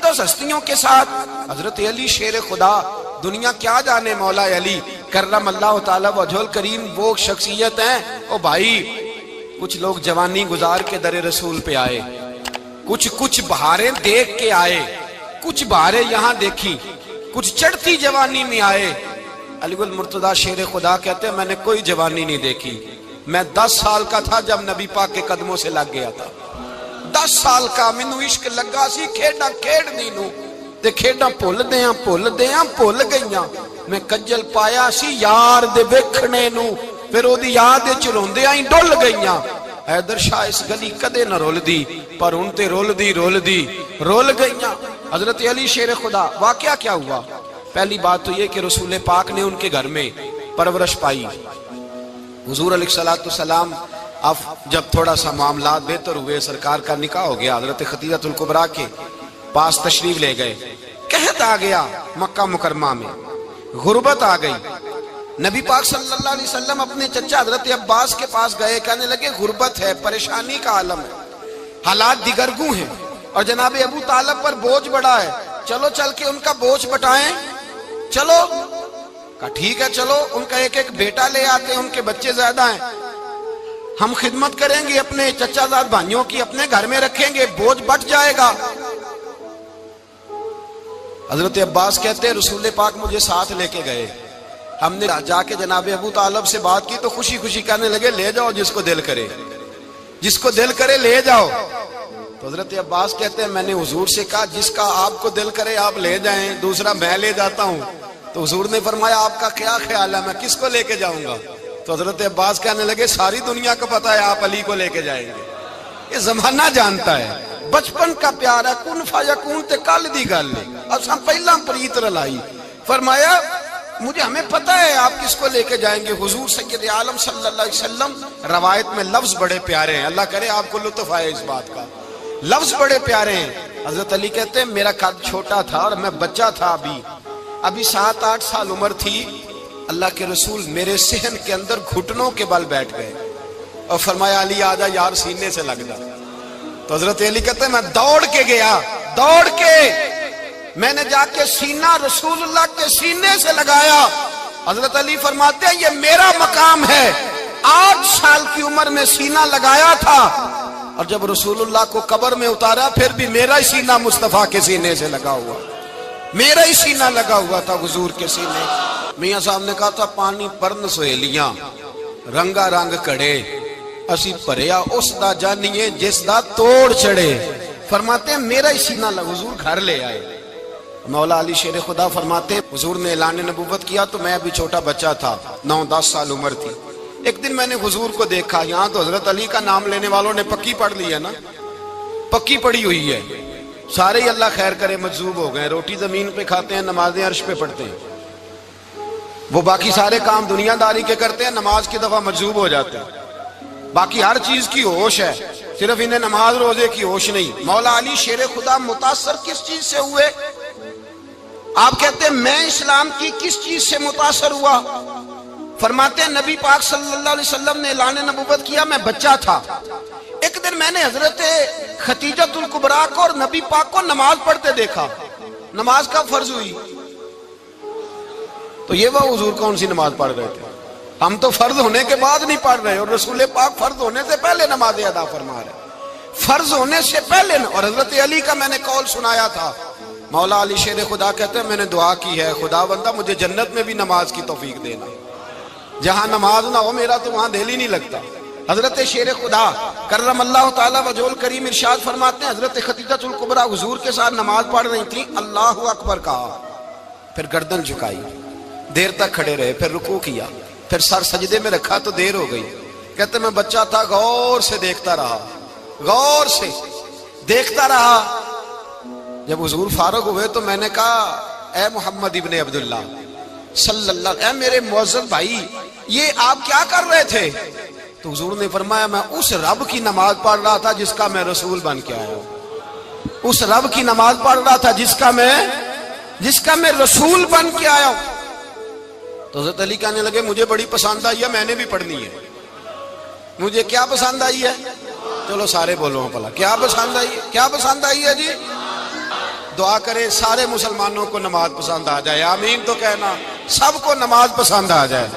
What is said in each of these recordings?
مقدس ہستیوں کے ساتھ حضرت علی شیر خدا، دنیا کیا جانے مولا علی کرم اللہ تعالی وجہ الکریم وہ شخصیت ہیں۔ او بھائی کچھ لوگ جوانی گزار کے در رسول پہ آئے، کچھ بہاریں دیکھ کے آئے، کچھ بہاریں یہاں دیکھی، کچھ چڑھتی جوانی میں آئے۔ علی المرتضیٰ شیر خدا کہتے ہیں میں نے کوئی جوانی نہیں دیکھی، میں 10 سال کا تھا جب نبی پاک کے قدموں سے لگ گیا تھا، 10 سال کا مینوں عشق لگا سی، کھیڈاں کھیڈنی نو تے کھیڈاں بھول گئیاں، میں کجل پایا سی یار دے ویکھنے نو، پھر او دی یاد وچ روندیاں ہی ڈل گئیاں۔ حیدر شاہ اس گلی کدے نہ رول دی، پر ان تے رول دی رول گئیاں۔ حضرت علی شیر خدا، واقعہ کیا ہوا؟ پہلی بات تو یہ کہ رسول پاک نے ان کے گھر میں پرورش پائی۔ حضور علیہ السلام اب جب تھوڑا سا معاملات بہتر ہوئے، سرکار کا نکاح ہو گیا، حضرت خدیجہ الکبریٰ کے پاس تشریف لے گئے، قحط آ گیا مکہ مکرمہ میں، غربت آ گئی۔ نبی پاک صلی اللہ علیہ وسلم اپنے چچا حضرت عباس کے پاس گئے، کہنے لگے غربت ہے، پریشانی کا عالم ہے، حالات دیگرگوں ہیں، اور جناب ابو طالب پر بوجھ بڑا ہے، چلو چل کے ان کا بوجھ بٹائیں۔ چلو کہا ٹھیک ہے، چلو ان کا ایک بیٹا لے آتے ہیں، ان کے بچے زیادہ ہیں، ہم خدمت کریں گے اپنے چچا زاد بھائیوں کی، اپنے گھر میں رکھیں گے، بوجھ بٹ جائے گا۔ حضرت عباس کہتے ہیں رسول پاک مجھے ساتھ لے کے گئے، ہم نے جا کے جناب ابو طالب سے بات کی تو خوشی خوشی کہنے لگے لے جاؤ جس کو دل کرے لے جاؤ۔ تو حضرت عباس کہتے ہیں میں نے حضور سے کہا جس کا آپ کو دل کرے آپ لے جائیں، دوسرا میں لے جاتا ہوں۔ تو حضور نے فرمایا آپ کا کیا خیال ہے، میں کس کو لے کے جاؤں گا؟ تو حضرت عباس کہنے لگے ساری دنیا کو پتا ہے آپ علی کو لے کے جائیں گے، یہ زمانہ جانتا ہے، بچپن کا پیار ہے، کن فیکون تے کل دی گل ہے، اساں پہلا پریت رلائی۔ فرمایا مجھے ہمیں پتہ ہے آپ کس کو لے کے جائیں گے، حضور سید عالم صلی اللہ علیہ وسلم۔ روایت میں لفظ بڑے پیارے ہیں، اللہ کرے آپ کو لطف آئے اس بات کا، لفظ بڑے پیارے ہیں۔ حضرت علی کہتے ہیں میرا قد چھوٹا تھا اور میں بچہ تھا، ابھی 7-8 سال عمر تھی، اللہ کے رسول میرے صحن کے اندر گھٹنوں کے بل بیٹھ گئے اور فرمایا علی آجا یار سینے سے لگ جا۔ تو حضرت علی کہتے ہیں میں دوڑ کے گیا، میں نے جا کے سینہ رسول اللہ کے سینے سے لگایا۔ حضرت علی فرماتے ہیں یہ میرا مقام ہے، 8 سال کی عمر میں سینہ لگایا تھا، اور جب رسول اللہ کو قبر میں اتارا پھر بھی میرا ہی سینہ مصطفیٰ کے سینے سے لگا ہوا، میرا ہی سینہ لگا ہوا تھا حضور کے سینے۔ میاں صاحب نے کہا تھا پانی پرن سہیلیاں رنگا رنگ کڑے، اسی پریا اس دا جانیے جس دا توڑ چڑھے۔ فرماتے ہیں میرا ہی سینہ لگا، حضور گھر لے آئے۔ مولا علی شیر خدا فرماتے ہیں حضور نے اعلان نبوت کیا تو میں ابھی چھوٹا بچہ تھا، 9-10 سال عمر تھی۔ ایک دن میں نے حضور کو دیکھا، یہاں تو حضرت علی کا نام لینے والوں نے پکی پڑھ لی ہے نا، پکی پڑھی ہوئی ہے، سارے ہی اللہ خیر کرے مجذوب ہو گئے، روٹی زمین پہ کھاتے ہیں، نمازیں عرش پہ پڑھتے ہیں، وہ باقی سارے کام دنیا داری کے کرتے ہیں، نماز کی دفعہ مجذوب ہو جاتے ہیں، باقی ہر چیز کی ہوش ہے، صرف انہیں نماز روزے کی ہوش نہیں۔ مولا علی شیر خدا متاثر کس چیز سے ہوئے؟ آپ کہتے ہیں میں اسلام کی کس چیز سے متاثر ہوا؟ فرماتے ہیں نبی پاک صلی اللہ علیہ وسلم نے اعلان نبوت کیا، میں بچہ تھا، ایک دن میں نے حضرت خدیجہ الکبریٰ کو اور نبی پاک کو نماز پڑھتے دیکھا۔ نماز کب فرض ہوئی؟ تو یہ وہ حضور کون سی نماز پڑھ رہے تھے؟ ہم تو فرض ہونے کے بعد نہیں پڑھ رہے، اور رسول پاک فرض ہونے سے پہلے نماز ادا فرما رہے، فرض ہونے سے پہلے۔ اور حضرت علی کا میں نے قول سنایا تھا، مولا علی شیر خدا کہتے ہیں میں نے دعا کی ہے خدا بندہ مجھے جنت میں بھی نماز کی توفیق دینا، جہاں نماز نہ ہو میرا تو وہاں دل ہی نہیں لگتا۔ حضرت شیر خدا کرم اللہ تعالیٰ وجہ الکریم ارشاد فرماتے ہیں حضرت خدیجہ الکبریٰ حضور کے ساتھ نماز پڑھ رہی تھیں، اللہ اکبر کہا، پھر گردن جھکائی، دیر تک کھڑے رہے، پھر رکوع کیا، پھر سر سجدے میں رکھا تو دیر ہو گئی۔ کہتے میں بچہ تھا، غور سے دیکھتا رہا، غور سے دیکھتا رہا۔ جب حضور فارغ ہوئے تو میں نے کہا اے محمد ابن عبداللہ صلی اللہ، اے میرے معزز بھائی یہ آپ کیا کر رہے تھے؟ تو حضور نے فرمایا میں اس رب کی نماز پڑھ رہا تھا جس کا میں رسول بن کے آیا ہوں، اس رب کی نماز پڑھ رہا تھا جس کا میں رسول بن کے آیا ہوں۔ تو حضرت علی کہنے لگے مجھے بڑی پسند آئی ہے، میں نے بھی پڑھنی ہے۔ مجھے کیا پسند آئی ہے؟ چلو سارے بولو پلا، کیا پسند آئی ہے؟ کیا پسند آئی ہے جی؟ دعا کرے سارے مسلمانوں کو نماز پسند آ جائے، آمین تو کہنا، سب کو نماز پسند آ جائے۔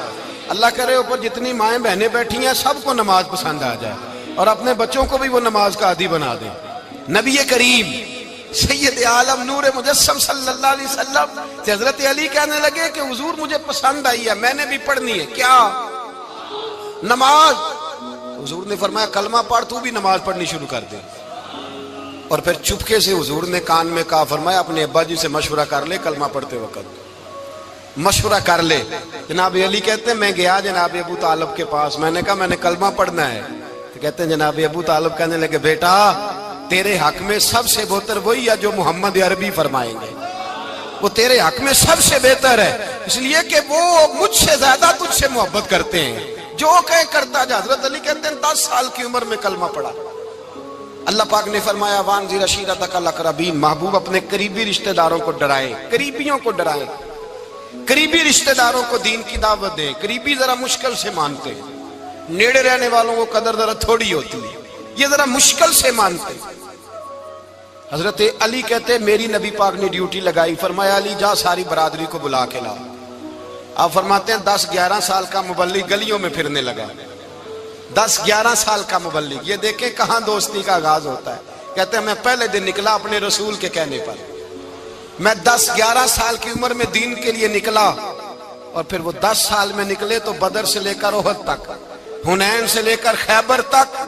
اللہ کرے اوپر جتنی مائیں بہنیں بیٹھی ہیں سب کو نماز پسند آ جائے، اور اپنے بچوں کو بھی وہ نماز کا عادی بنا دیں۔ نبی کریم سید عالم نور مجسم صلی اللہ علیہ وسلم سے حضرت علی کہنے لگے کہ حضور مجھے پسند آئی ہے، میں نے بھی پڑھنی ہے، کیا؟ نماز۔ حضور نے فرمایا کلمہ پڑھ، تو بھی نماز پڑھنی شروع کر دے۔ اور پھر چپکے سے حضور نے کان میں کہا، فرمایا اپنے ابا جی سے مشورہ کر لے کلمہ پڑھتے وقت، مشورہ کر لے۔ جناب علی کہتے ہیں میں گیا جناب ابو طالب کے پاس، میں نے کہا میں نے کلمہ پڑھنا ہے، تو کہتے ہیں جناب ابو طالب کہنے لگے بیٹا تیرے حق میں سب سے بہتر وہی ہے جو محمد عربی فرمائیں گے، وہ تیرے حق میں سب سے بہتر ہے، اس لیے کہ وہ مجھ سے زیادہ تجھ سے محبت کرتے ہیں، جو کہے کرتا جا۔ حضرت علی کہتے ہیں 10 سال کی عمر میں کلمہ پڑھا۔ اللہ پاک نے فرمایا وانذر عشیرتک الاقربین، محبوب اپنے قریبی رشتہ داروں کو ڈرائیں، قریبیوں کو ڈرائیں، قریبی رشتہ داروں کو دین کی دعوت دیں۔ قریبی ذرا مشکل سے مانتے ہیں، نیڑے رہنے والوں کو قدر ذرا تھوڑی ہوتی ہے، یہ ذرا مشکل سے مانتے ہیں۔ حضرت علی کہتے میری نبی پاک نے ڈیوٹی لگائی، فرمایا علی جا ساری برادری کو بلا کے لا۔ آپ فرماتے ہیں 10-11 سال کا مبلغ گلیوں میں پھرنے لگا، 10-11 سال کا مبلغ، یہ دیکھیں کہاں دوستی کا آغاز ہوتا ہے۔ کہتے ہیں میں پہلے دن نکلا اپنے رسول کے کہنے پر، میں 10-11 سال کی عمر میں دین کے لیے نکلا، اور پھر وہ 10 سال میں نکلے تو بدر سے لے کر احد تک، حنین سے لے کر خیبر تک،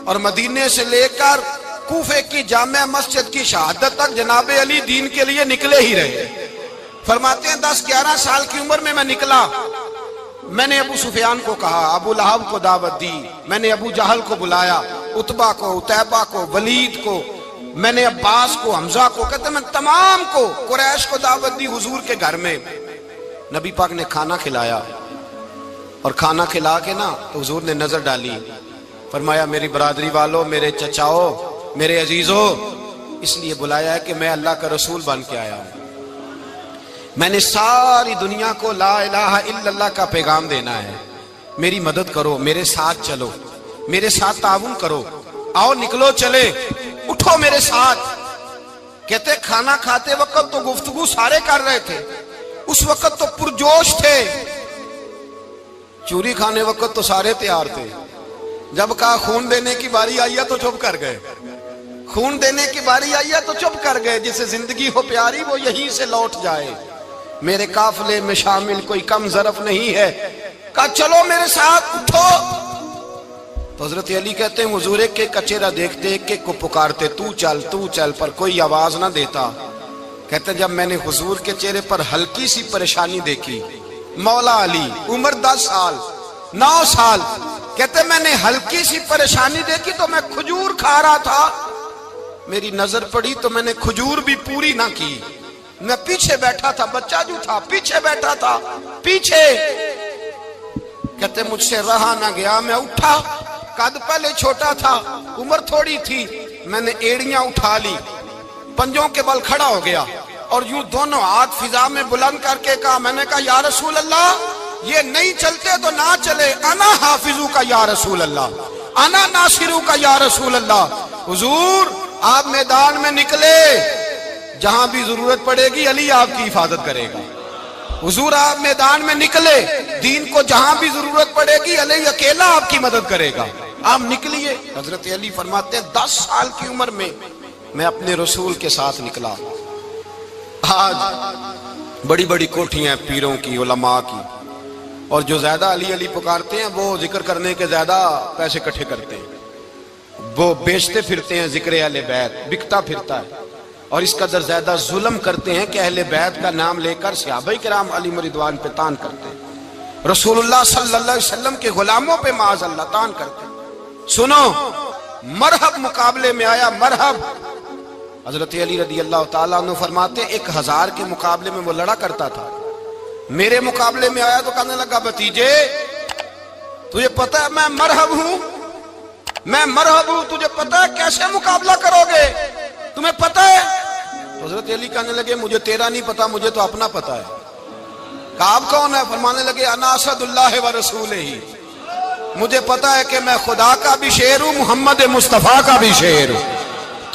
اور مدینے سے لے کر کوفے کی جامع مسجد کی شہادت تک جناب علی دین کے لیے نکلے ہی رہے۔ فرماتے ہیں 10-11 سال کی عمر میں نکلا، میں نے ابو سفیان کو کہا، ابو لہب کو دعوت دی، میں نے ابو جہل کو بلایا، عتبہ کو، عتیبہ کو، ولید کو، میں نے عباس کو، حمزہ کو، کہتے میں تمام کو، قریش کو دعوت دی حضور کے گھر میں۔ نبی پاک نے کھانا کھلایا، اور کھانا کھلا کے نا تو حضور نے نظر ڈالی، فرمایا میری برادری والوں، میرے چچاؤ، میرے عزیزوں، اس لیے بلایا ہے کہ میں اللہ کا رسول بن کے آیا ہوں، میں نے ساری دنیا کو لا الہ الا اللہ کا پیغام دینا ہے، میری مدد کرو، میرے ساتھ چلو، میرے ساتھ تعاون کرو، آؤ نکلو چلے، اٹھو میرے ساتھ۔ کہتے کھانا کھاتے وقت تو گفتگو سارے کر رہے تھے، اس وقت تو پرجوش تھے، چوری کھانے وقت تو سارے تیار تھے، جب کہا خون دینے کی باری آئی ہے تو چپ کر گئے، خون دینے کی باری آئی ہے تو چپ کر گئے، جسے زندگی ہو پیاری وہ یہیں سے لوٹ جائے، میرے قافلے میں شامل کوئی کم ظرف نہیں ہے، کہا چلو میرے ساتھ اٹھو۔ تو حضرت علی کہتے ہیں حضور ایک ایک کا چہرہ دیکھتے، ایک ایک کو پکارتے، تو چل، پر کوئی آواز نہ دیتا۔ کہتے ہیں جب میں نے حضور کے چہرے پر ہلکی سی پریشانی دیکھی، مولا علی عمر 10 سال 9 سال، کہتے میں نے ہلکی سی پریشانی دیکھی تو میں کھجور کھا رہا تھا، میری نظر پڑی تو میں نے کھجور بھی پوری نہ کی، میں پیچھے بیٹھا تھا، بچہ جو تھا پیچھے بیٹھا تھا، پیچھے۔ کہتے مجھ سے رہا نہ گیا، میں اٹھا، قد پہلے چھوٹا تھا، عمر تھوڑی تھی، میں نے ایڑیاں اٹھا لی، پنجوں کے بل کھڑا ہو گیا، اور یوں دونوں ہاتھ فضا میں بلند کر کے کہا، میں نے کہا یا رسول اللہ یہ نہیں چلتے تو نہ چلے، انا حافظو کا یا رسول اللہ، انا ناصرو کا یا رسول اللہ۔ حضور آپ میدان میں نکلے، جہاں بھی ضرورت پڑے گی علی آپ کی حفاظت کرے گا۔ حضور آپ میدان میں نکلے، دین کو جہاں بھی ضرورت پڑے گی علی اکیلا آپ کی مدد کرے گا، آپ نکلیے۔ حضرت علی فرماتے ہیں 10 سال کی عمر میں میں اپنے رسول کے ساتھ نکلا۔ آج بڑی بڑی کوٹھیاں پیروں کی، علماء کی، اور جو زیادہ علی علی پکارتے ہیں وہ ذکر کرنے کے زیادہ پیسے اکٹھے کرتے ہیں، وہ بیچتے پھرتے ہیں، ذکر اہل بیت بکتا پھرتا ہے، اور اس قدر زیادہ ظلم کرتے ہیں کہ اہل بیت کا نام لے کر صحابہ کرام علی رضوان پہ تان کرتے ہیں، رسول اللہ صلی اللہ علیہ وسلم کے غلاموں پہ معاذ اللہ تان کرتے ہیں۔ سنو، مرحب مقابلے میں آیا، مرحب۔ حضرت علی رضی اللہ تعالیٰ عنہ فرماتے 1000 کے مقابلے میں وہ لڑا کرتا تھا، میرے مقابلے میں آیا تو کہنے لگا بھتیجے تجھے پتہ ہے میں مرحب ہوں، میں مرحب ہوں، تجھے پتہ ہے کیسے مقابلہ کرو گے، تمہیں پتہ ہے؟ تو حضرت علی کہنے لگے مجھے تیرا نہیں پتا، مجھے تو اپنا پتہ ہے۔ کہا آپ کون ہے؟ فرمانے لگے انا اسد اللہ و رسولہ، مجھے پتا ہے کہ میں خدا کا بھی شعر ہوں، محمد مصطفیٰ کا بھی شعر ہوں۔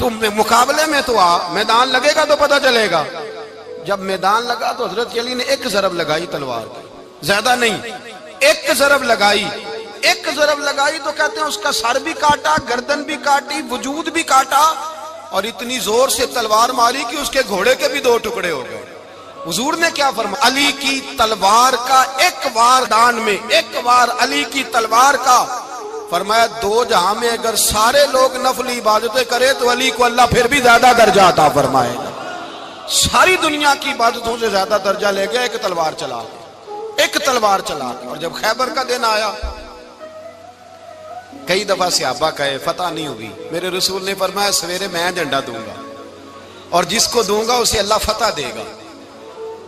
تم مقابلے میں تو آ، میدان لگے گا تو پتہ چلے گا۔ جب میدان لگا تو حضرت علی نے ایک ضرب لگائی تلوار کی، زیادہ نہیں، ایک ضرب لگائی۔ ایک ضرب لگائی تو کہتے ہیں اس کا سر بھی کاٹا، گردن بھی کاٹی، وجود بھی کاٹا، اور اتنی زور سے تلوار ماری کہ اس کے گھوڑے کے بھی 2 ٹکڑے ہو گئے۔ حضور نے کیا فرمایا؟ علی کی تلوار کا ایک وار دان میں، ایک وار علی کی تلوار کا، فرمایا 2 جہاں میں اگر سارے لوگ نفلی عبادتیں کرے تو علی کو اللہ پھر بھی زیادہ درجہ عطا فرمائے گا۔ ساری دنیا کی عبادتوں سے زیادہ درجہ لے گیا ایک تلوار چلا کے، ایک تلوار چلا کے۔ اور جب خیبر کا دن آیا، کئی دفعہ صحابہ کہے فتح نہیں ہوئی، میرے رسول نے فرمایا سویرے میں جھنڈا دوں گا اور جس کو دوں گا اسے اللہ فتح دے گا۔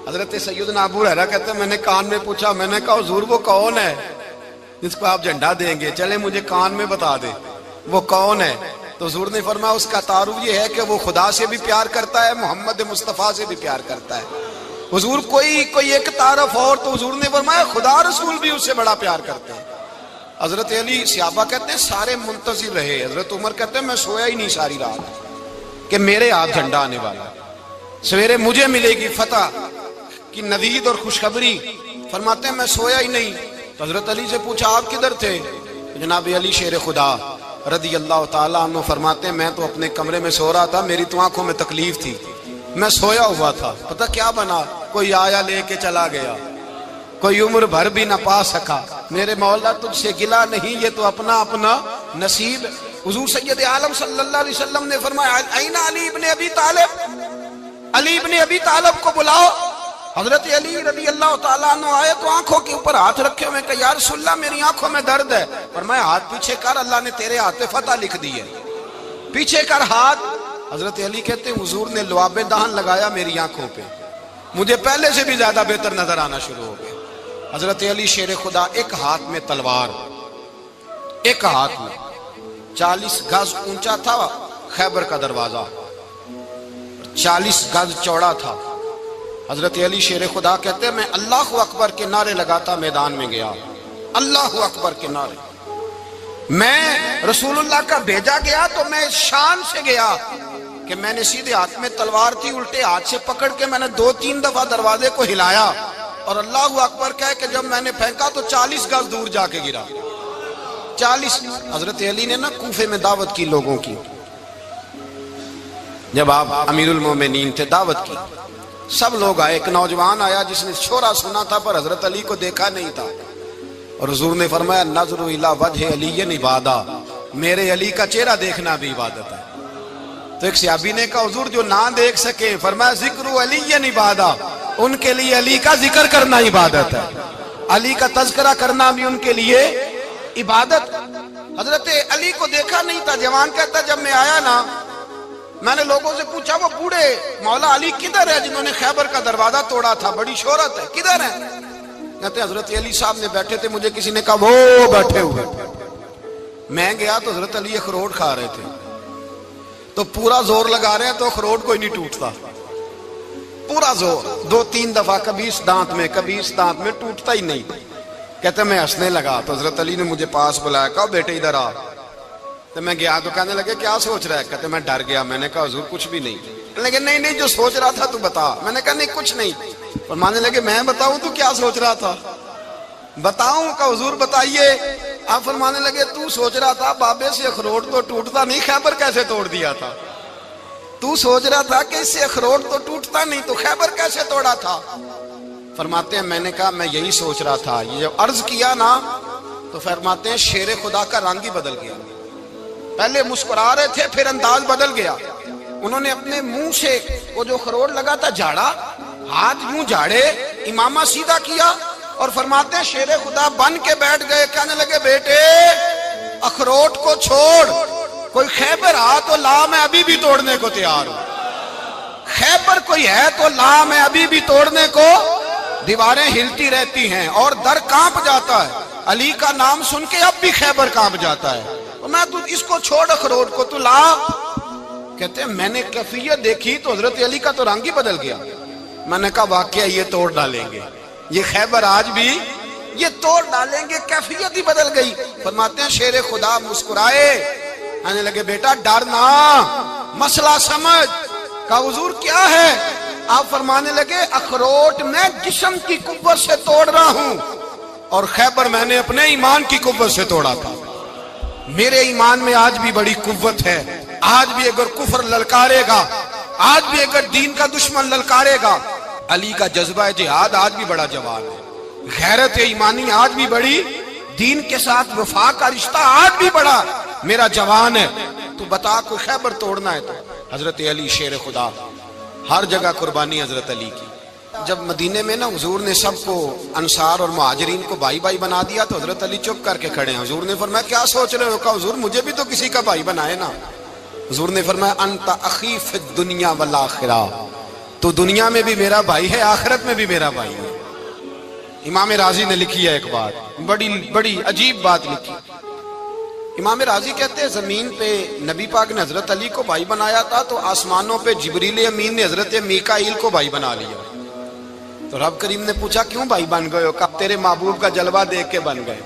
حضرت سیدنا ابو ہریرہ کہتے ہیں میں نے کان میں پوچھا، میں نے کہا حضور وہ کون ہے جس کو آپ جھنڈا دیں گے؟ چلے مجھے کان میں بتا دے وہ کون ہے۔ تو حضور نے فرمایا اس کا تعارف یہ ہے کہ وہ خدا سے بھی پیار کرتا ہے، محمد مصطفیٰ سے بھی پیار کرتا ہے۔ حضور کوئی ایک تعارف اور، تو حضور نے فرمایا خدا رسول بھی اس سے بڑا پیار کرتے ہیں۔ حضرت علی، صحابہ کہتے ہیں سارے منتظر رہے، حضرت عمر کہتے ہیں میں سویا ہی نہیں ساری رات کہ میرے ہاتھ جھنڈا آنے والا، سویرے مجھے ملے گی فتح کی نوید اور خوشخبری۔ فرماتے ہیں میں سویا ہی نہیں۔ تو حضرت علی سے پوچھا آپ کدھر تھے؟ جناب علی شیر خدا رضی اللہ تعالیٰ عنہ فرماتے ہیں میں تو اپنے کمرے میں سو رہا تھا، میری تو آنکھوں میں تکلیف تھی، میں سویا ہوا تھا، پتہ کیا بنا، کوئی آیا لے کے چلا گیا، کوئی عمر بھر بھی نہ پا سکا۔ میرے مولا تجھ سے گلا نہیں، یہ تو اپنا اپنا نصیب۔ حضور سید عالم صلی اللہ علیہ وسلم نے فرمایا این علی ابن ابی طالب، علی ابن ابی طالب کو بلاؤ۔ حضرت علی رضی اللہ تعالیٰ عنہ آئے تو آنکھوں کے اوپر ہاتھ رکھے ہوئے کہ یا رسول اللہ میری آنکھوں میں درد ہے۔ فرمایا ہاتھ پیچھے کر، اللہ نے تیرے ہاتھ پہ فتح لکھ دی ہے، پیچھے کر ہاتھ۔ حضرت علی کہتے ہیں حضور نے لعاب دہن لگایا میری آنکھوں پہ، مجھے پہلے سے بھی زیادہ بہتر نظر آنا شروع ہو گیا۔ حضرت علی شیر خدا ایک ہاتھ میں تلوار، ایک ہاتھ میں، 40 گز اونچا تھا خیبر کا دروازہ، 40 گز چوڑا تھا۔ حضرت علی شیر خدا کہتے ہیں میں اللہ اکبر کے نعرے لگاتا میدان میں گیا، اللہ اکبر کے نعرے۔ میں رسول اللہ کا بھیجا گیا تو میں شان سے گیا کہ میں نے سیدھے ہاتھ میں تلوار تھی، الٹے ہاتھ سے پکڑ کے میں نے 2-3 دفعہ دروازے کو ہلایا اور اللہ اکبر کہہ کہ جب میں نے پھینکا تو 40 گز دور جا کے گرا، 40۔ حضرت علی نے نا کوفے میں دعوت کی لوگوں کی، جب آپ امیر المومنین تھے دعوت کی، سب لوگ آئے۔ ایک نوجوان آیا جس نے شورا سنا تھا پر حضرت علی کو دیکھا نہیں تھا، اور حضور نے فرمایا نظر الی وجہ علی عبادہ، میرے علی کا چہرہ دیکھنا بھی عبادت ہے۔ تو ایک صحابی نے کہا حضور جو نہ دیکھ سکے، فرمایا ذکر علی عبادہ، ان کے لیے علی کا ذکر کرنا عبادت ہے، علی کا تذکرہ کرنا بھی ان کے لیے عبادت۔ حضرت علی کو دیکھا نہیں تھا۔ جوان کہتا جب میں آیا نا میں نے لوگوں سے پوچھا وہ بوڑھے مولا علی کدھر ہے جنہوں نے خیبر کا دروازہ توڑا تھا، بڑی شہرت ہے، کدھر ہے؟ کہتے ہیں حضرت علی صاحب نے بیٹھے تھے، مجھے کسی نے کہا وہ بیٹھے ہوئے۔ میں گیا تو حضرت علی اخروٹ کھا رہے تھے، تو پورا زور لگا رہے ہیں تو اخروٹ کوئی نہیں ٹوٹتا، پورا زور 2-3 دفعہ، کبھی اس دانت میں کبھی اس دانت میں، ٹوٹتا ہی نہیں۔ کہتے میں ہنسنے لگا تو حضرت علی نے مجھے پاس بلایا، کہا بیٹے ادھر آ۔ تو میں گیا تو کہنے لگے کیا سوچ رہا ہے؟ کہتے میں ڈر گیا۔ میں نے کہا حضور کچھ بھی نہیں۔ لیکن نہیں جو سوچ رہا تھا تو بتا۔ میں نے کہا نہیں کچھ نہیں۔ فرمانے لگے میں بتاؤں تو کیا سوچ رہا تھا؟ بتاؤں؟ کہ حضور بتائیے۔ آپ فرمانے لگے تو سوچ رہا تھا بابے سے اخروٹ تو ٹوٹتا نہیں، خیبر کیسے توڑ دیا تھا؟ تو سوچ رہا تھا کہ اس سے اخروٹ تو ٹوٹتا نہیں تو خیبر کیسے توڑا تھا؟ فرماتے ہیں میں نے کہا میں یہی سوچ رہا تھا۔ یہ جب عرض کیا نا تو فرماتے ہیں شیر خدا کا رنگ ہی بدل گیا، پہلے مسکرا رہے تھے پھر انداز بدل گیا۔ انہوں نے اپنے منہ سے وہ جو خروٹ لگا تھا جھاڑا، ہاتھ یوں جھاڑے، امامہ سیدھا کیا اور فرماتے ہیں شیر خدا بن کے بیٹھ گئے۔ کہنے لگے بیٹے اخروٹ کو چھوڑ، کوئی خیبر آ تو لا، میں ابھی بھی توڑنے کو تیار ہوں۔ خیبر کوئی ہے تو لا، میں ابھی بھی توڑنے کو۔ دیواریں ہلتی رہتی ہیں اور در کانپ جاتا ہے، علی کا نام سن کے اب بھی خیبر کانپ جاتا ہے۔ میں تو اس کو چھوڑ اخروٹ کو تو لا۔ کہتے ہیں میں نے کیفیت دیکھی تو حضرت علی کا تو رنگ ہی بدل گیا۔ میں نے کہا واقعہ یہ توڑ ڈالیں گے، یہ خیبر آج بھی یہ توڑ ڈالیں گے، کیفیت ہی بدل گئی۔ فرماتے ہیں شیر خدا مسکرائے، کہنے لگے بیٹا ڈر نہ، مسئلہ سمجھ۔ کہا حضور کیا ہے؟ آپ فرمانے لگے اخروٹ میں جسم کی قوت سے توڑ رہا ہوں اور خیبر میں نے اپنے ایمان کی قوت سے توڑا تھا۔ میرے ایمان میں آج بھی بڑی قوت ہے، آج بھی اگر کفر للکارے گا، آج بھی اگر دین کا دشمن للکارے گا، علی کا جذبہ جہاد آج بھی بڑا جوان ہے، غیرت ایمانی آج بھی بڑی، دین کے ساتھ وفا کا رشتہ آج بھی بڑا میرا جوان ہے۔ تو بتا کوئی خیبر توڑنا ہے تو حضرت علی شیر خدا، ہر جگہ قربانی حضرت علی کی۔ جب مدینے میں نا حضور نے سب کو انصار اور مہاجرین کو بھائی بھائی بنا دیا تو حضرت علی چپ کر کے کھڑے ہیں۔ حضور نے فرمایا کیا سوچ رہے ہو؟ کہا حضور مجھے بھی تو کسی کا بھائی بنائے نا۔ حضور نے فرمایا انت اخی فی الدنیا والآخرہ، تو دنیا میں بھی میرا بھائی ہے، آخرت میں بھی میرا بھائی ہے۔ امام راضی نے لکھی ہے ایک بات، بڑی عجیب بات لکھی۔ امام راضی کہتے ہیں زمین پہ نبی پاک نے حضرت علی کو بھائی بنایا تھا تو آسمانوں پہ جبریل امین نے حضرت میکائیل کو بھائی بنا لیا۔ تو رب کریم نے پوچھا کیوں بھائی بن گئے ہو؟ کہا تیرے محبوب کا جلوہ دیکھ کے بن گئے۔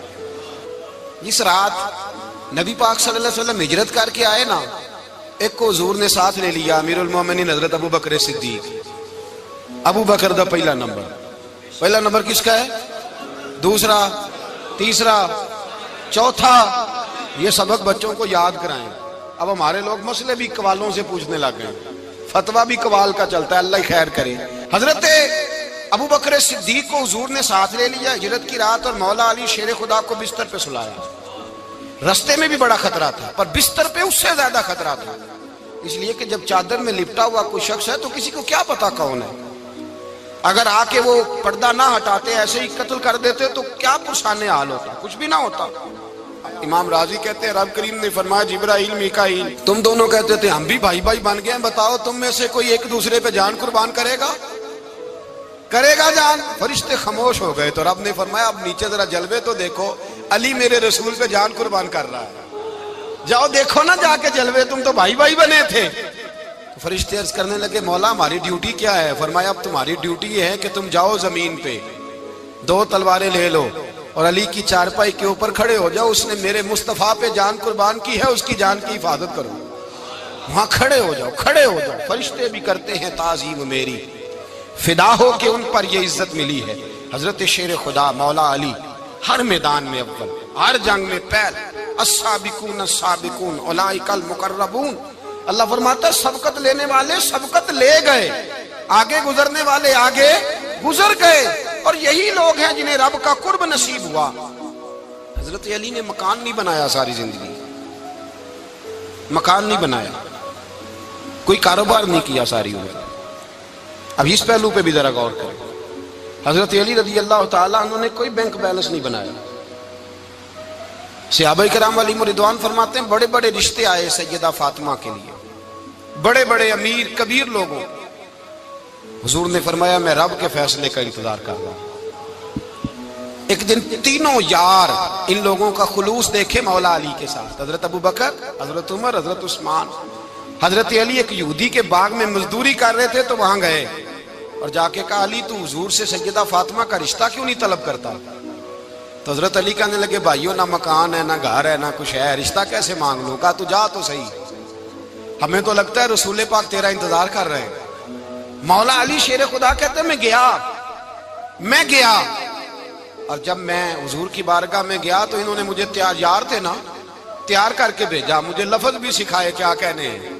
جس رات نبی پاک صلی اللہ علیہ وسلم ہجرت کر کے آئے نا، ایک کو حضور نے ساتھ لے لیا، امیر المومنین حضرت ابو بکر صدیق۔ ابو بکر دا پہلا نمبر کس کا ہے؟ دوسرا، تیسرا، چوتھا۔ یہ سبق بچوں کو یاد کرائیں۔ اب ہمارے لوگ مسئلے بھی قوالوں سے پوچھنے لگ گئے، فتویٰ بھی قوال کا چلتا ہے، اللہ خیر کرے۔ حضرت ابو بکر صدیق کو حضور نے ساتھ لے لیا ہجرت کی رات، اور مولا علی شیر خدا کو بستر پہ سلایا۔ رستے میں بھی بڑا خطرہ تھا پر بستر پہ اس سے زیادہ خطرہ تھا، اس لیے کہ جب چادر میں لپٹا ہوا کوئی شخص ہے تو کسی کو کیا پتا کون ہے، اگر آ کے وہ پردہ نہ ہٹاتے ایسے ہی قتل کر دیتے تو کیا پرسان حال ہوتا، کچھ بھی نہ ہوتا۔ امام راضی کہتے ہیں رب کریم نے فرمایا جبرائیل میکائیل تم دونوں کہتے تھے ہم بھی بھائی بھائی بن گئے ہیں، بتاؤ تم میں سے کوئی ایک دوسرے پہ جان قربان کرے گا جان؟ فرشتے خاموش ہو گئے تو رب نے فرمایا اب نیچے ذرا جلوے تو دیکھو، علی میرے رسول پہ جان قربان کر رہا ہے، جاؤ دیکھو نا جا کے جلوے، تم تو بھائی بھائی بنے تھے۔ فرشتے عرض کرنے لگے مولا ہماری ڈیوٹی کیا ہے؟ فرمایا اب تمہاری ڈیوٹی یہ ہے کہ تم جاؤ زمین پہ، 2 تلواریں لے لو اور علی کی چارپائی کے اوپر کھڑے ہو جاؤ، اس نے میرے مصطفیٰ پہ جان قربان کی ہے، اس کی جان کی حفاظت کرو۔ وہاں کھڑے ہو جاؤ۔ فرشتے بھی کرتے ہیں تعظیم میری، فدا ہو کہ ان پر یہ عزت ملی ہے۔ حضرت شیر خدا مولا علی ہر میدان میں اول، ہر جنگ میں پہل، السابقون السابقون اولئک المقربون۔ اللہ فرماتا ہے سبقت لینے والے سبقت لے گئے، آگے گزرنے والے آگے گزر گئے، اور یہی لوگ ہیں جنہیں رب کا قرب نصیب ہوا۔ حضرت علی نے مکان نہیں بنایا، ساری زندگی مکان نہیں بنایا، کوئی کاروبار نہیں کیا ساری عمر۔ اب اس پہلو پہ بھی ذرا غور کریں، حضرت علی رضی اللہ تعالیٰ انہوں نے کوئی بینک بیلنس نہیں بنایا۔ صحابہ کرام علیہم رضوان فرماتے ہیں بڑے بڑے رشتے آئے سیدہ فاطمہ کے لیے، بڑے بڑے امیر کبیر لوگوں، حضور نے فرمایا میں رب کے فیصلے کا انتظار کر رہا ہوں۔ ایک دن تینوں یار ان لوگوں کا خلوص دیکھے مولا علی کے ساتھ، حضرت ابو بکر، حضرت عمر، حضرت عثمان۔ حضرت علی ایک یہودی کے باغ میں مزدوری کر رہے تھے تو وہاں گئے اور جا کے کہا علی تو حضور سے سیدہ فاطمہ کا رشتہ کیوں نہیں طلب کرتا؟ تو حضرت علی کہنے لگے بھائیو نہ مکان ہے، نہ گھر ہے، نہ کچھ ہے، رشتہ کیسے مانگ لوں؟ کہا تو جا تو صحیح، ہمیں تو لگتا ہے رسول پاک تیرا انتظار کر رہے ہیں۔ مولا علی شیر خدا کہتے ہیں میں گیا اور جب میں حضور کی بارگاہ میں گیا تو انہوں نے مجھے یار تھے نا تیار کر کے بھیجا، مجھے لفظ بھی سکھائے کیا کہنے ہیں،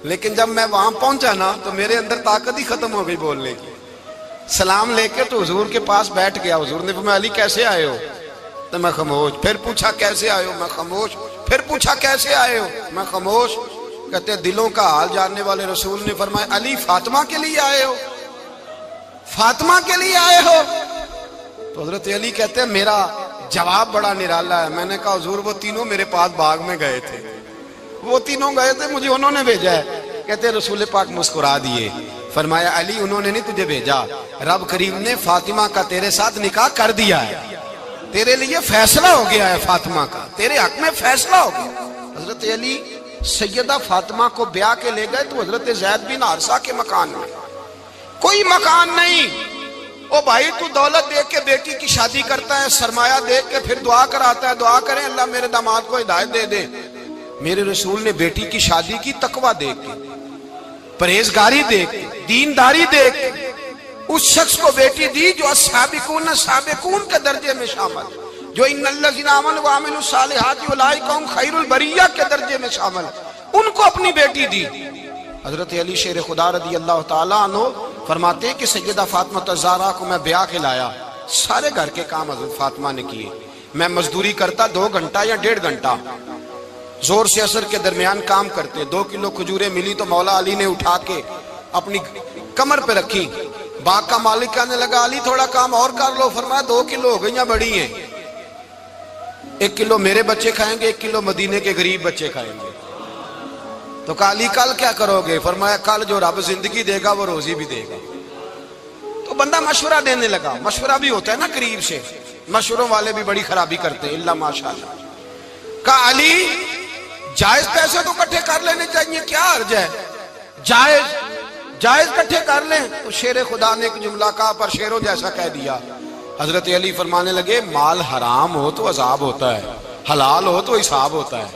لیکن جب میں وہاں پہنچا نا تو میرے اندر طاقت ہی ختم ہو گئی بولنے کی۔ سلام لے کے تو حضور کے پاس بیٹھ گیا، حضور نے فرمایا علی کیسے آئے ہو؟ تو میں خاموش، پھر پوچھا کیسے آئے ہو؟ میں خاموش، پھر پوچھا کیسے آئے ہو؟ میں خاموش۔ کہتے ہیں دلوں کا حال جاننے والے رسول نے فرمایا علی فاطمہ کے لیے آئے ہو؟ فاطمہ کے لیے آئے ہو؟ تو حضرت علی کہتے ہیں میرا جواب بڑا نرالا ہے۔ میں نے کہا حضور وہ تینوں میرے پاس باغ میں گئے تھے، وہ تینوں گئے تھے، مجھے انہوں نے بھیجا ہے۔ کہتے ہیں رسول پاک مسکرا دیے، فرمایا علی انہوں نے نہیں تجھے بھیجا، رب کریم نے فاطمہ کا تیرے ساتھ نکاح کر دیا ہے، تیرے لیے فیصلہ ہو گیا ہے، فاطمہ کا تیرے حق میں فیصلہ ہو گیا۔ حضرت علی سیدہ فاطمہ کو بیاہ کے لے گئے تو حضرت زید بن حارثہ کے مکان میں، کوئی مکان نہیں۔ او بھائی تو دولت دیکھ کے بیٹی کی شادی کرتا ہے، سرمایہ دیکھ کے پھر دعا کراتا ہے، دعا کریں اللہ میرے داماد کو ہدایت دے دے، میرے رسول نے بیٹی کی شادی کی تقوی دیکھ کے، پرہیزگاری دیکھ کے، دینداری دیکھ کے، اس شخص کو بیٹی دی جو السابقون السابقون کے درجے میں شامل، جو ان الذین آمنوا وعملوا الصالحات اولئک هم خیر البریہ کے درجے میں شامل، ان کو اپنی بیٹی دی۔ حضرت علی شیر خدا رضی اللہ تعالیٰ عنہ فرماتے ہیں کہ سیدہ فاطمہ الزہرا کو میں بیاہ کے لایا، سارے گھر کے کام حضرت فاطمہ نے کیے، میں مزدوری کرتا 2 گھنٹہ یا 1.5 گھنٹہ، زور سے عصر کے درمیان کام کرتے، 2 کلو کھجوریں ملی تو مولا علی نے اٹھا کے اپنی کمر پہ رکھی، باغ کا مالک کہنے لگا علی تھوڑا کام اور کر لو، فرمایا 2 کلو ہو گئیں بڑی ہیں، 1 کلو میرے بچے کھائیں گے، 1 کلو مدینے کے غریب بچے کھائیں گے۔ تو کہا علی کل کیا کرو گے؟ فرمایا کل جو رب زندگی دے گا وہ روزی بھی دے گا۔ تو بندہ مشورہ دینے لگا، مشورہ بھی ہوتا ہے نا قریب سے، مشوروں والے بھی بڑی خرابی کرتے ہیں اللہ ماشاءاللہ۔ کہا علی جائز پیسے تو کٹھے کر لینے چاہیے، کیا حرج ہے، جائز کٹھے کر لیں۔ تو شیر خدا نے ایک جملہ کہا پر شیروں جیسا کہہ دیا۔ حضرت علی فرمانے لگے مال حرام ہو تو عذاب ہوتا ہے، حلال ہو تو حساب ہوتا ہے،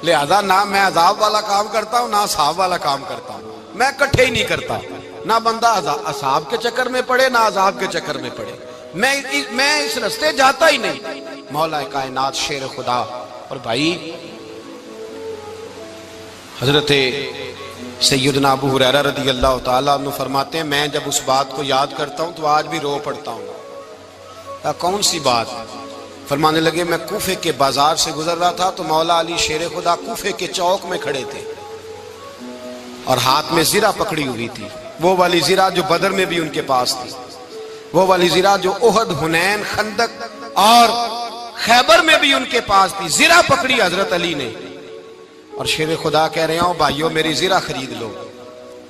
لہذا نہ میں عذاب والا کام کرتا ہوں نہ حساب والا کام کرتا ہوں، میں کٹھے ہی نہیں کرتا، نہ بندہ حساب کے چکر میں پڑے نہ عذاب کے چکر میں پڑے، میں اس رستے جاتا ہی نہیں۔ مولا کائنات شیر خدا۔ اور بھائی حضرت سیدنا ابو ہریرہ رضی اللہ تعالیٰ عنہ فرماتے ہیں میں جب اس بات کو یاد کرتا ہوں تو آج بھی رو پڑتا ہوں۔ کون سی بات؟ فرمانے لگے میں کوفے کے بازار سے گزر رہا تھا تو مولا علی شیر خدا کوفے کے چوک میں کھڑے تھے اور ہاتھ میں زرہ پکڑی ہوئی تھی، وہ والی زرہ جو بدر میں بھی ان کے پاس تھی، وہ والی زرہ جو احد، حنین، خندق اور خیبر میں بھی ان کے پاس تھی، زرہ پکڑی حضرت علی نے اور شیر خدا کہہ رہے ہوں بھائیو میری زرہ خرید لو،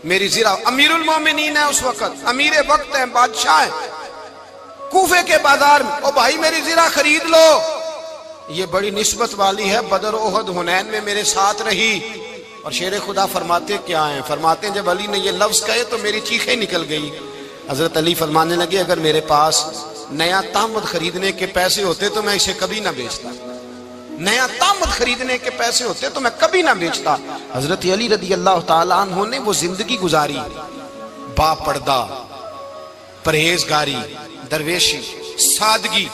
میری زرہ۔ امیر المومنین ہے اس وقت، امیر وقت ہے، بادشاہ ہے، کوفے کے بازار میں، او بھائی میری زرہ خرید لو، یہ بڑی نسبت والی ہے، بدر، احد، حنین میں میرے ساتھ رہی۔ اور شیر خدا فرماتے کیا ہیں؟ فرماتے ہیں جب علی نے یہ لفظ کہے تو میری چیخیں نکل گئی۔ حضرت علی فرمانے لگے اگر میرے پاس نیا تامد خریدنے کے پیسے ہوتے تو میں اسے کبھی نہ بیچتا، نیا تامد خریدنے کے پیسے ہوتے تو میں کبھی نہ بیچتا۔ حضرت علی رضی اللہ تعالیٰ عنہ نے وہ زندگی گزاری، با پردہ، پرہیزگاری، درویشی، سادگی،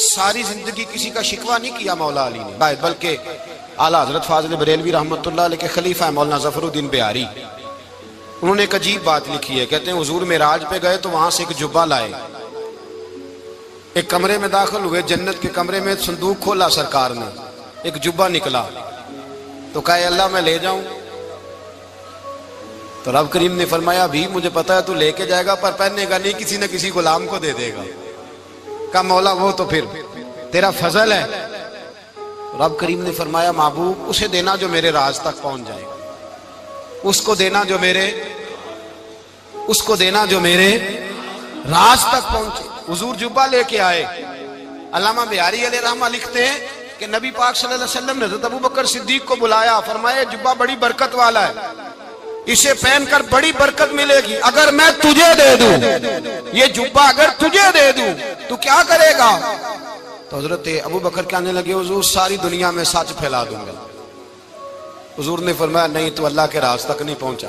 ساری زندگی کسی کا شکوہ نہیں کیا مولا علی نے، بلکہ اعلیٰ حضرت فاضل بریلوی رحمۃ اللہ علیہ کے خلیفہ مولانا ظفر الدین بہاری، انہوں نے ایک عجیب بات لکھی ہے، کہتے ہیں حضور معراج پہ گئے تو وہاں سے ایک جبہ لائے، ایک کمرے میں داخل ہوئے، جنت کے کمرے میں صندوق کھولا سرکار نے، ایک جبہ نکلا تو کہا اللہ میں لے جاؤں؟ تو رب کریم نے فرمایا بھی مجھے پتا ہے تو لے کے جائے گا پر پہننے گا نہیں، کسی نہ کسی غلام کو دے دے گا۔ کہا مولا وہ تو پھر تیرا فضل ہے۔ رب کریم نے فرمایا محبوب اسے دینا جو میرے راز تک پہنچ جائے گا، اس کو دینا جو میرے راز تک پہنچے۔ حضور جبہ لے کے آئے۔ علامہ بہاری علیہ رحمہ لکھتے ہیں کہ نبی پاک صلی اللہ علیہ وسلم نے حضرت ابوبکر صدیق کو بلایا، فرمایا جبہ بڑی برکت والا ہے، اسے پہن کر بڑی برکت ملے گی، اگر میں تجھے دے دوں، یہ جبہ اگر تجھے دے دوں تو کیا کرے گا؟ تو حضرت ابوبکر کہنے لگے حضور ساری دنیا میں سچ پھیلا دوں گا۔ حضور نے فرمایا نہیں تو اللہ کے راز تک نہیں پہنچا۔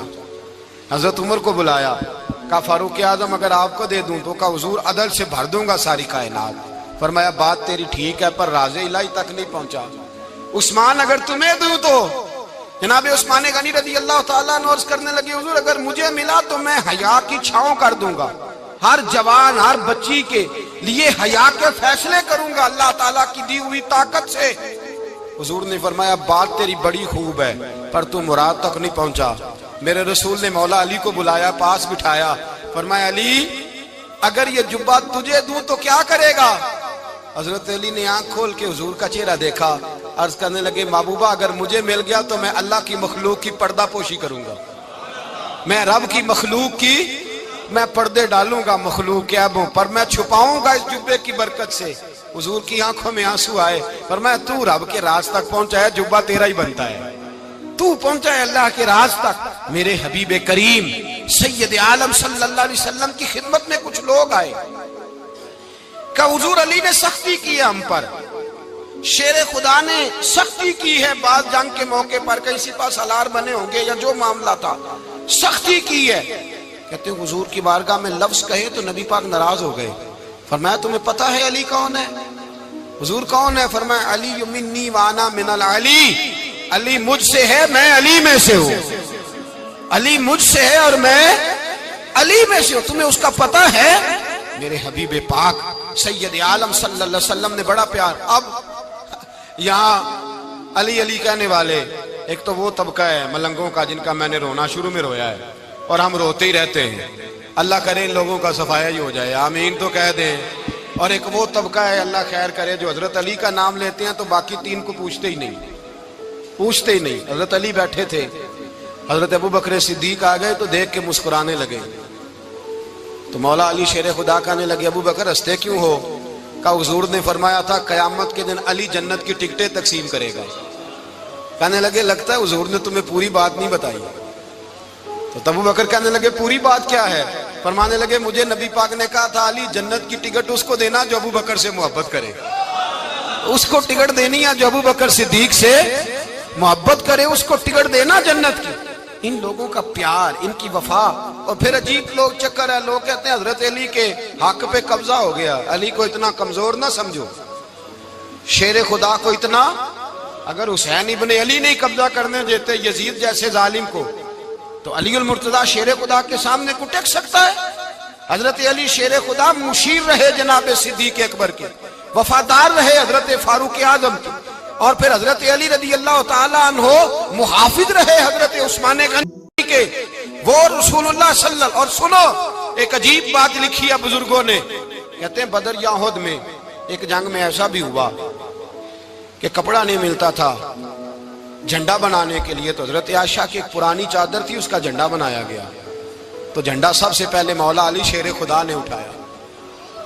حضرت عمر کو بلایا، کہا فاروق اعظم اگر آپ کو دے دوں تو کہا حضور عدل سے بھر دوں گا ساری کائنات۔ فرمایا بات تیری ٹھیک ہے پر راز الہی تک نہیں پہنچا۔ عثمان اگر تمہیں دوں تو جناب عثمان غنی رضی اللہ تعالیٰ عنہ عرض کرنے لگے حضور اگر مجھے ملا تو میں حیا کی چھاؤں کر دوں گا، ہر جوان ہر بچی کے لیے حیا کے فیصلے کروں گا اللہ تعالیٰ کی دی ہوئی طاقت سے۔ حضور نے فرمایا بات تیری بڑی خوب ہے پر تو مراد تک نہیں پہنچا۔ میرے رسول نے مولا علی کو بلایا، پاس بٹھایا، فرمایا علی اگر یہ جبہ تجھے دوں تو کیا کرے گا؟ حضرت علی نے آنکھ کھول کے حضور کا چہرہ دیکھا، عرض کرنے لگے محبوبہ اگر مجھے مل گیا تو میں اللہ کی مخلوق کی پردہ پوشی کروں گا، میں رب کی مخلوق کی میں پردے ڈالوں گا مخلوق کے عیبوں پر، میں چھپاؤں گا اس جبے کی برکت سے۔ حضور کی آنکھوں میں آنسو آئے، فرمایا تو رب کے راز تک پہنچا ہے، جبہ تیرا ہی بنتا ہے، تو پہنچا ہے اللہ کے راز تک۔ میرے حبیب کریم سید عالم صلی اللہ علیہ وسلم کی خدمت میں کچھ لوگ آئے کہ حضور علی نے سختی کی ہے ہم پر، شیر خدا نے سختی کی ہے بعض جنگ کے موقع پر، کہیں سپہ سالار بنے ہوں گے یا جو معاملہ تھا، سختی کی ہے. کہتے ہیں حضور کی بارگاہ میں لفظ کہے تو نبی پاک ناراض ہو گئے. فرمایا تمہیں پتہ ہے علی کون ہے؟ حضور کون ہے؟ فرمایا علی منی وانا من العلی، علی مجھ سے ہے میں علی میں سے ہوں. علی مجھ سے ہے اور میں علی میں سے ہوں. تمہیں اس کا پتہ ہے؟ میرے حبیب پاک سید عالم صلی اللہ علیہ وسلم نے بڑا پیار. اب یہاں علی علی کہنے والے ایک تو وہ طبقہ ہے ملنگوں کا جن کا میں نے رونا شروع میں رویا ہے اور ہم روتے ہی رہتے ہیں. اللہ کرے ان لوگوں کا صفایا ہی ہو جائے، آمین تو کہہ دیں. اور ایک وہ طبقہ ہے اللہ خیر کرے جو حضرت علی کا نام لیتے ہیں تو باقی تین کو پوچھتے ہی نہیں. حضرت علی بیٹھے تھے، حضرت ابو بکر صدیق آ گئے تو دیکھ کے مسکرانے لگے. تو مولا علی شیر خدا کہنے لگے ابو بکر ہنستے کیوں ہو؟ کہ حضور نے فرمایا تھا قیامت کے دن علی جنت کی ٹکٹیں تقسیم کرے گا. کہنے لگے لگتا ہے حضور نے تمہیں پوری بات نہیں بتائی. تو ابو بکر کہنے لگے پوری بات کیا ہے؟ فرمانے لگے مجھے نبی پاک نے کہا تھا علی جنت کی ٹکٹ اس کو دینا جو ابو بکر سے محبت کرے. اس کو ٹکٹ دینی ہے جو ابو بکر صدیق سے محبت کرے، اس کو ٹکٹ دینا جنت کی. ان لوگوں کا پیار، ان کی وفا. اور پھر عجیب لوگ چکر ہے، لوگ کہتے ہیں حضرت علی کے حق پہ قبضہ ہو گیا. علی کو اتنا کمزور نہ سمجھو، شیر خدا کو اتنا. اگر حسین ابن علی نہیں قبضہ کرنے دیتے یزید جیسے ظالم کو تو علی المرتضیٰ شیر خدا کے سامنے کو ٹک سکتا ہے؟ حضرت علی شیر خدا مشیر رہے جناب صدیق اکبر کے، وفادار رہے حضرت فاروق اعظم کے، اور پھر حضرت علی رضی اللہ تعالیٰ عنہ محافظ رہے حضرت عثمان غنی کے. وہ رسول اللہ صلی اللہ. اور سنو ایک عجیب بات لکھی ہے بزرگوں نے، کہتے ہیں بدر یا احد میں ایک جنگ میں ایسا بھی ہوا کہ کپڑا نہیں ملتا تھا جھنڈا بنانے کے لیے، تو حضرت عائشہ کی ایک پرانی چادر تھی، اس کا جھنڈا بنایا گیا. تو جھنڈا سب سے پہلے مولا علی شیر خدا نے اٹھایا.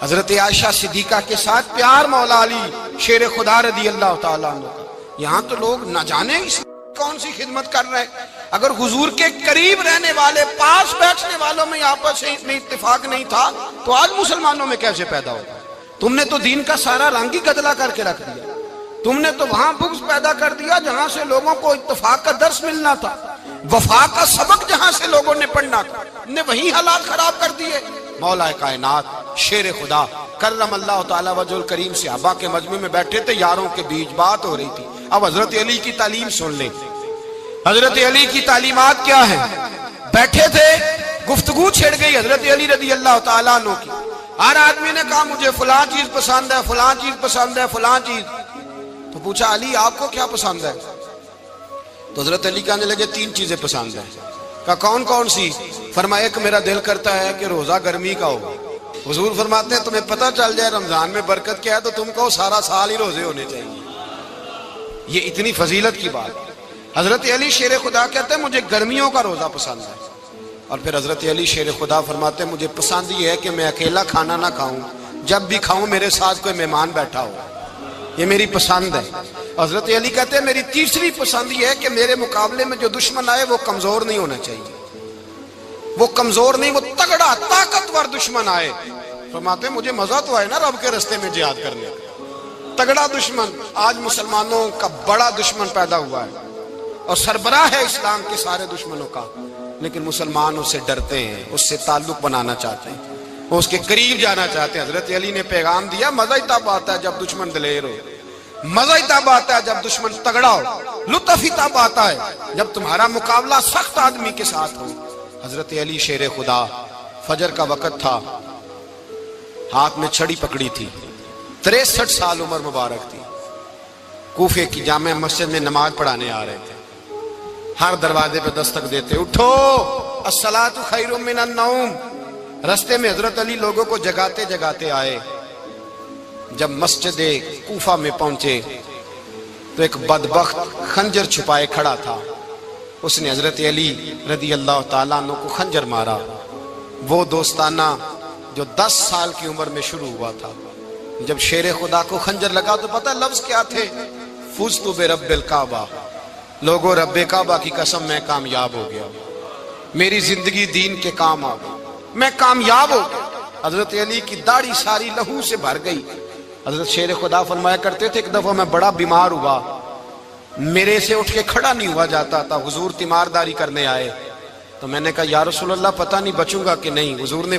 حضرت عائشہ صدیقہ کے ساتھ پیار مولا علی شیر خدا رضی اللہ تعالیٰ عنہ کا. یہاں تو لوگ نہ جانے اس کون سی خدمت کر رہے ہیں. اگر حضور کے قریب رہنے والے پاس بیٹھنے والوں میں آپس میں اتفاق نہیں تھا تو آج مسلمانوں میں کیسے پیدا ہوگا؟ تم نے تو دین کا سارا رنگ ہی گدلا کر کے رکھ دیا. تم نے تو وہاں بغض پیدا کر دیا جہاں سے لوگوں کو اتفاق کا درس ملنا تھا، وفا کا سبق جہاں سے لوگوں نے پڑھنا تھا، نے وہی حالات خراب کر دیے. مولا کائنات شیر خدا کرم اللہ تعالیٰ وجہ الکریم صحابہ کے مجمع میں بیٹھے تھے، یاروں کے بیچ بات ہو رہی تھی. اب حضرت علی کی تعلیم سن لیں. حضرت علی کی تعلیمات کیا ہیں؟ بیٹھے تھے، گفتگو چھڑ گئی حضرت علی رضی اللہ تعالیٰ عنہ کی. ہر آدمی نے کہا مجھے فلاں چیز پسند ہے، فلاں چیز پسند ہے، فلاں چیز. تو پوچھا علی آپ کو کیا پسند ہے؟ تو حضرت علی کہنے لگے تین چیزیں پسند ہیں. کہا کون کون سی؟ فرمایا ایک میرا دل کرتا ہے کہ روزہ گرمی کا ہو. حضور فرماتے ہیں تمہیں پتہ چل جائے رمضان میں برکت کیا ہے تو تم کو سارا سال ہی روزے ہونے چاہیے. یہ اتنی فضیلت کی بات. حضرت علی شیر خدا کہتے ہیں مجھے گرمیوں کا روزہ پسند ہے. اور پھر حضرت علی شیر خدا فرماتے ہیں مجھے پسند یہ ہے کہ میں اکیلا کھانا نہ کھاؤں، جب بھی کھاؤں میرے ساتھ کوئی مہمان بیٹھا ہو. یہ میری پسند ہے. حضرت علی کہتے ہیں میری تیسری پسند یہ ہے کہ میرے مقابلے میں جو دشمن آئے وہ کمزور نہیں ہونا چاہیے. وہ کمزور نہیں، وہ تگڑا طاقتور دشمن آئے. فرماتے ہیں مجھے مزہ تو آئے نا رب کے رستے میں جہاد کرنے کا. تگڑا دشمن. آج مسلمانوں کا بڑا دشمن پیدا ہوا ہے اور سربراہ ہے اسلام کے سارے دشمنوں کا، لیکن مسلمان اس سے ڈرتے ہیں، اس سے تعلق بنانا چاہتے ہیں، وہ اس کے قریب جانا چاہتے ہیں. حضرت علی نے پیغام دیا مزہ ہی تب آتا ہے جب دشمن دلیر ہو، مزہ ہی تب آتا ہے جب دشمن تگڑا ہو، لطف ہی تب آتا ہے جب تمہارا مقابلہ سخت آدمی کے ساتھ ہو. حضرت علی شیر خدا فجر کا وقت تھا، ہاتھ میں چھڑی پکڑی تھی، 63 سال عمر مبارک تھی. کوفے کی جامع مسجد میں نماز پڑھانے آ رہے تھے. ہر دروازے پہ دستک دیتے اٹھو الصلاۃ خیر من النوم. رستے میں حضرت علی لوگوں کو جگاتے جگاتے آئے. جب مسجد کوفہ میں پہنچے تو ایک بدبخت خنجر چھپائے کھڑا تھا. اس نے حضرت علی رضی اللہ تعالیٰ عنہ کو خنجر مارا. وہ دوستانہ جو 10 سال کی عمر میں شروع ہوا تھا. جب شیر خدا کو خنجر لگا تو پتہ لفظ کیا تھے؟ فزت برب الکعبہ. لوگوں رب کعبہ کی قسم میں کامیاب ہو گیا، میری زندگی دین کے کام آ گئی، میں کامیاب ہو گیا. حضرت علی کی داڑھی ساری لہو سے بھر گئی. حضرت شیر خدا فرمایا کرتے تھے ایک دفعہ میں بڑا بیمار ہوا، میرے سے اٹھ کے کھڑا نہیں ہوا جاتا تھا، حضور تیمارداری کرنے آئے، تو میں نے کہا یا رسول اللہ پتہ نہیں بچوں گا کہ نہیں، حضور نے